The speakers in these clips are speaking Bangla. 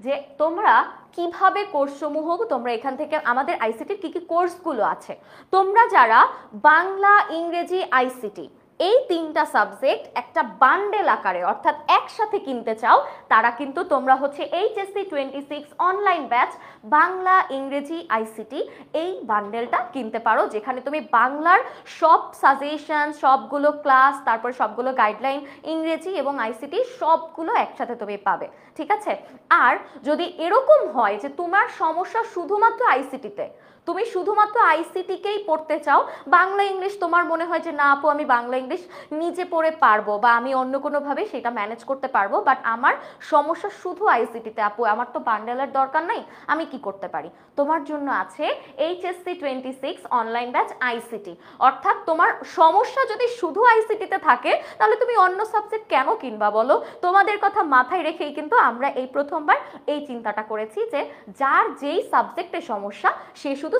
যে তোমরা কিভাবে কোর্সসমূহ তোমরা এখান থেকে আমাদের আইসিটির কি কি কোর্সগুলো আছে, তোমরা যারা বাংলা ইংরেজি আইসিটি এই তিনটা সাবজেক্ট একটা বান্ডেল আকারে অর্থাৎ একসাথে কিনতে চাও, তারা কিন্তু তোমরা হচ্ছে এইচএসসি 26 অনলাইন ব্যাচ বাংলা ইংরেজি আইসিটি এই বান্ডেলটা কিনতে পারো, যেখানে তুমি বাংলার সব সাজেশন, সবগুলো ক্লাস, তারপর সবগুলো গাইডলাইন, ইংরেজি এবং আইসিটি সবগুলো একসাথে তুমি পাবে। ঠিক আছে? আর যদি এরকম হয় যে তোমার সমস্যা শুধুমাত্র আইসিটিতে, তুমি শুধুমাত্র আইসিটিকেই পড়তে চাও, বাংলা ইংলিশ তোমার মনে হয় যে না আপু আমি বাংলা ইংলিশ নিজে পড়ে পারবো বা আমি অন্য কোনোভাবে সেটা ম্যানেজ করতে পারবো, বাট আমার সমস্যা শুধু আইসিটিতে, আপু আমার তো বান্ডেলের দরকার নাই, আমি কি করতে পারি? তোমার জন্য আছে এইচএসসি 26 অনলাইন ব্যাচ আইসিটি। অর্থাৎ তোমার সমস্যা যদি শুধু আইসিটিতে থাকে তাহলে তুমি অন্য সাবজেক্ট কেন কিনবা বলো? তোমাদের কথা মাথায় রেখেই কিন্তু আমরা এই প্রথমবার এই চিন্তাটা করেছি যে যার যেই সাবজেক্টে সমস্যা সে শুধু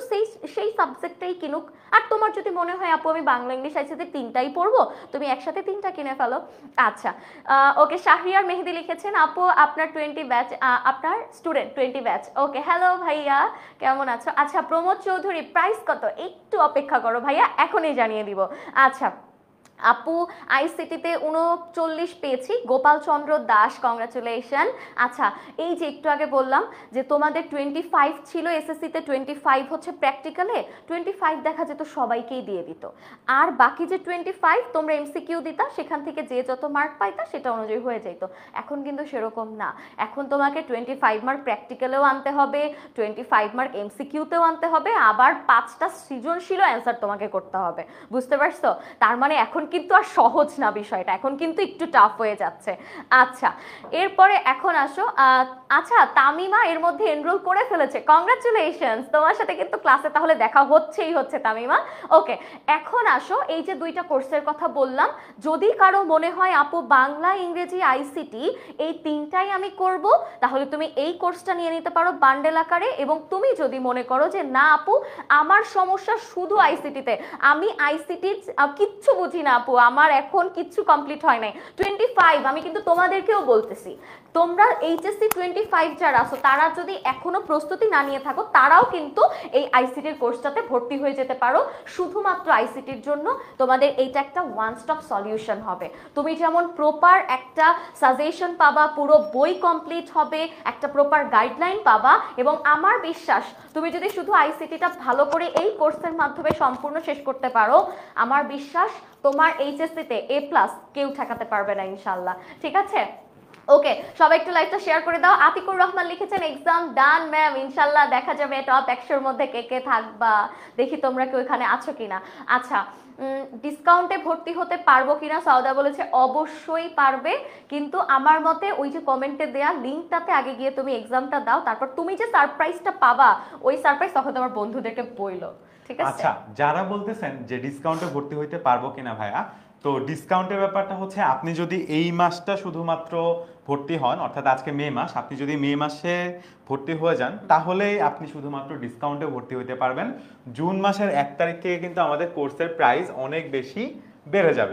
সেই সাবজেক্টটাই কিনুক। আর তোমার যদি মনে হয় আপু আমি বাংলা ইংলিশ আইসিটি তিনটাই পড়বো, তুমি একসাথে তিনটা কিনে ফেলো। আচ্ছা, ওকে, শাহরিয়ার মেহেদি লিখেছেন আপু আপনার 20 ব্যাচ, আপনার স্টুডেন্ট 20 ব্যাচ। ওকে, হ্যালো ভাইয়া, কেমন আছো? আচ্ছা, প্রমোদ চৌধুরী প্রাইস কত? একটু অপেক্ষা করো ভাইয়া, এখনই জানিয়ে দিব। আচ্ছা আপু আইসিটিতে 39 পেয়েছি, গোপাল চন্দ্র দাস, কংগ্রাচুলেশন। আচ্ছা, এই যে একটু আগে বললাম যে তোমাদের 25 ছিল এসএসসিতে, 25 হচ্ছে প্র্যাকটিক্যালে, 25 দেখা যেত সবাইকেই দিয়ে দিত, আর বাকি যে 25 তোমরা এমসিকিউ দিতা, সেখান থেকে যে যত মার্ক পাইতা সেটা অনুযায়ী হয়ে যেত। এখন কিন্তু সেরকম না, এখন তোমাকে 25 মার্ক প্র্যাকটিক্যালেও আনতে হবে, 25 মার্ক এমসিকিউতেও আনতে হবে, আবার 5টা সৃজনশীল অ্যান্সার তোমাকে করতে হবে। বুঝতে পারছো? তার মানে এখন কিন্তু আর সহজ না বিষয়টা, এখন কিন্তু একটু টাফ হয়ে যাচ্ছে। আচ্ছা, এরপরে এখন আসো, আচ্ছা তামিমা এর মধ্যে এনরোল করে ফেলেছে, কংগ্রাচুলেশনস, তোমার সাথে কিন্তু ক্লাসে তাহলে দেখা হচ্ছেই হচ্ছে তামিমা। ওকে, এখন আসো, এই যে দুইটা কোর্সের কথা বললাম, যদি কারো মনে হয় আপু বাংলা ইংরেজি আইসিটি এই তিনটাই আমি করব, তাহলে তুমি এই কোর্সটা নিয়ে নিতে পারো বান্ডেল আকারে। এবং তুমি যদি মনে করো যে না আপু আমার সমস্যা শুধু আইসিটিতে, আমি আইসিটি কিচ্ছু বুঝি না আপু, আমার এখন কিচ্ছু কমপ্লিট হয় নাই, 25 আমি কিন্তু তোমাদেরকেও বলতেছি, তোমরা এইচএসসি 25 যারা আছো তারা যদি এখনো প্রস্তুতি না নিয়ে থাকো, তারাও কিন্তু এই আইসিটির কোর্সটাতে ভর্তি হয়ে যেতে পারো। শুধুমাত্র আইসিটির জন্য তোমাদের এইটা একটা ওয়ান স্টপ সলিউশন হবে। তুমি যেমন প্রপার একটা সাজেশন পাবা, পুরো বই কমপ্লিট হবে, একটা প্রপার গাইডলাইন পাবা, এবং আমার বিশ্বাস তুমি যদি শুধু আইসিটিটা ভালো করে এই কোর্সের মাধ্যমে সম্পূর্ণ শেষ করতে পারো, আমার বিশ্বাস তোমার এইচএসসিতে A+ কেউ ঠেকাতে পারবে না ইনশাল্লাহ। ঠিক আছে? ওকে, সবাই একটু লাইভটা শেয়ার করে দাও। আতিকুর রহমান লিখেছেন এক্সাম ডান ম্যাম, ইনশাল্লাহ দেখা যাবে টপ 100-র মধ্যে কে কে থাকবা, দেখি তোমরা কেউ এখানে আছো কিনা। আচ্ছা, ডিসকাউন্টে ভর্তি হতে পারবো কিনা, সাউদা বলেছে অবশ্যই পারবে, কিন্তু আমার মতে ওই যে কমেন্টে দেয়া লিঙ্কটাতে আগে গিয়ে তুমি এক্সামটা দাও, তারপর তুমি যে সারপ্রাইজটা পাবা ওই সারপ্রাইজ তখন তোমার বন্ধুদেরকে বইলো। ঠিক আছে? আচ্ছা, যারা বলতেছেন যে ডিসকাউন্টে ভর্তি হইতে পারবো কিনা ভাইয়া, তো ডিসকাউন্টের ব্যাপারটা হচ্ছে আপনি যদি এই মাসটা শুধুমাত্র ভর্তি হন, অর্থাৎ আজকে মে মাস, আপনি যদি মে মাসে ভর্তি হয়ে যান তাহলে আপনি শুধুমাত্র ডিসকাউন্টে ভর্তি হইতে পারবেন। জুন মাসের 1 তারিখ থেকে কিন্তু আমাদের কোর্সের প্রাইস অনেক বেশি বেড়ে যাবে।